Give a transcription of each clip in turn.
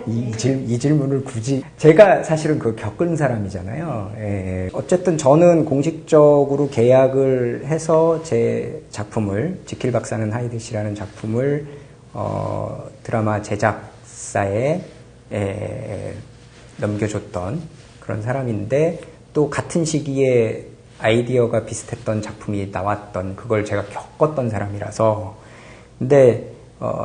이 질문을 굳이 제가 사실은 그 겪은 사람이잖아요. 예. 어쨌든 저는 공식적으로 계약을 해서 제 작품을 지킬 박사는 하이드시라는 작품을 드라마 제작사에 넘겨줬던 그런 사람인데 또 같은 시기에 아이디어가 비슷했던 작품이 나왔던 그걸 제가 겪었던 사람이라서 근데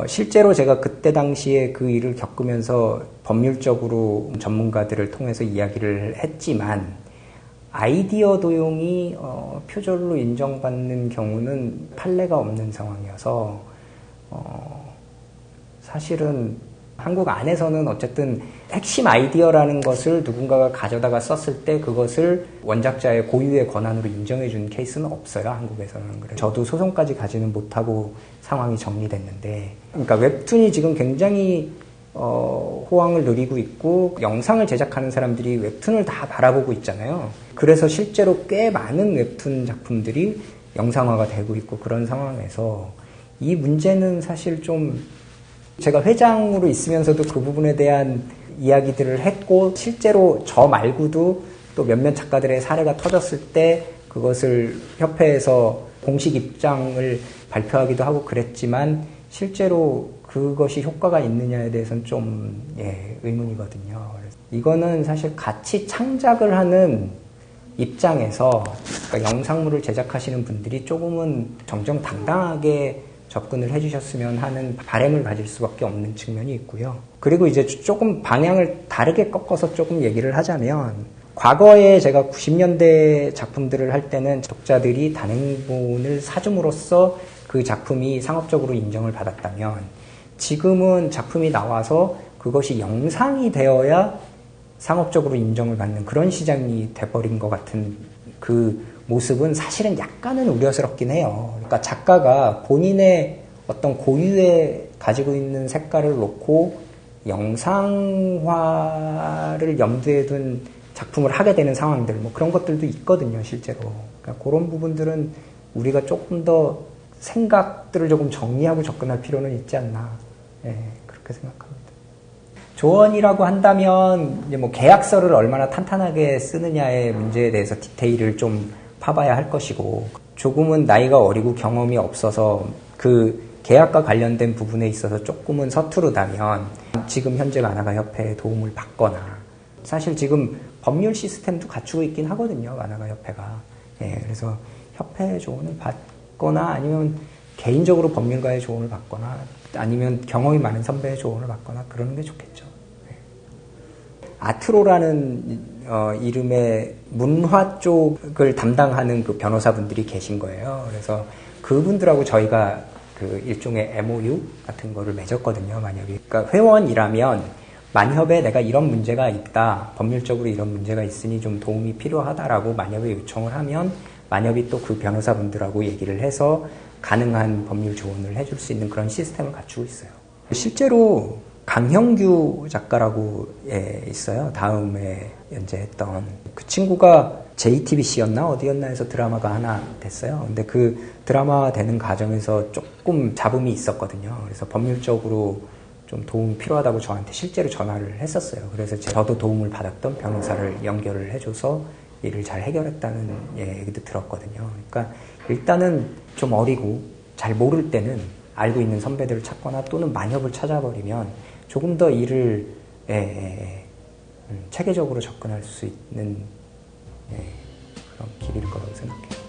실제로 제가 그때 당시에 그 일을 겪으면서 법률적으로 전문가들을 통해서 이야기를 했지만 아이디어 도용이 표절로 인정받는 경우는 판례가 없는 상황이어서 사실은 한국 안에서는 어쨌든 핵심 아이디어라는 것을 누군가가 가져다가 썼을 때 그것을 원작자의 고유의 권한으로 인정해 준 케이스는 없어요. 한국에서는. 그래서 저도 소송까지 가지는 못하고 상황이 정리됐는데 그러니까 웹툰이 지금 굉장히 호황을 누리고 있고 영상을 제작하는 사람들이 웹툰을 다 바라보고 있잖아요. 그래서 실제로 꽤 많은 웹툰 작품들이 영상화가 되고 있고 그런 상황에서 이 문제는 사실 좀 제가 회장으로 있으면서도 그 부분에 대한 이야기들을 했고 실제로 저 말고도 또 몇몇 작가들의 사례가 터졌을 때 그것을 협회에서 공식 입장을 발표하기도 하고 그랬지만 실제로 그것이 효과가 있느냐에 대해서는 좀 의문이거든요. 그래서 이거는 사실 같이 창작을 하는 입장에서 그러니까 영상물을 제작하시는 분들이 조금은 정정당당하게 접근을 해주셨으면 하는 바람을 가질 수밖에 없는 측면이 있고요. 그리고 이제 조금 방향을 다르게 꺾어서 조금 얘기를 하자면 과거에 제가 90년대 작품들을 할 때는 독자들이 단행본을 사줌으로써 그 작품이 상업적으로 인정을 받았다면 지금은 작품이 나와서 그것이 영상이 되어야 상업적으로 인정을 받는 그런 시장이 돼버린 것 같은 그 모습은 사실은 약간은 우려스럽긴 해요. 그러니까 작가가 본인의 어떤 고유의 가지고 있는 색깔을 놓고 영상화를 염두에 둔 작품을 하게 되는 상황들, 뭐 그런 것들도 있거든요, 실제로. 그러니까 그런 부분들은 우리가 조금 더 생각들을 조금 정리하고 접근할 필요는 있지 않나. 그렇게 생각합니다. 조언이라고 한다면, 이제 뭐 계약서를 얼마나 탄탄하게 쓰느냐의 문제에 대해서 디테일을 좀 파봐야 할 것이고 조금은 나이가 어리고 경험이 없어서 그 계약과 관련된 부분에 있어서 조금은 서투르다면 지금 현재 만화가 협회의 도움을 받거나 사실 지금 법률 시스템도 갖추고 있긴 하거든요. 만화가 협회가. 그래서 협회의 조언을 받거나 아니면 개인적으로 법률가의 조언을 받거나 아니면 경험이 많은 선배의 조언을 받거나 그러는 게 좋겠죠. 아트로라는 이름의 문화 쪽을 담당하는 그 변호사분들이 계신 거예요. 그래서 그분들하고 저희가 그 일종의 MOU 같은 거를 맺었거든요, 만협이. 그러니까 회원이라면 만협에 내가 이런 문제가 있다, 법률적으로 이런 문제가 있으니 좀 도움이 필요하다라고 만협에 요청을 하면 만협이 또 그 변호사분들하고 얘기를 해서 가능한 법률 조언을 해줄 수 있는 그런 시스템을 갖추고 있어요. 실제로 강형규 작가라고 있어요. 다음에 연재했던 그 친구가 JTBC였나 어디였나 해서 드라마가 하나 됐어요. 근데 그 드라마 되는 과정에서 조금 잡음이 있었거든요. 그래서 법률적으로 좀 도움이 필요하다고 저한테 실제로 전화를 했었어요. 그래서 저도 도움을 받았던 변호사를 연결을 해줘서 일을 잘 해결했다는 얘기도 들었거든요. 그러니까 일단은 좀 어리고 잘 모를 때는 알고 있는 선배들을 찾거나 또는 만협을 찾아버리면 조금 더 일을 체계적으로 접근할 수 있는 그런 길일 거라고 생각해요.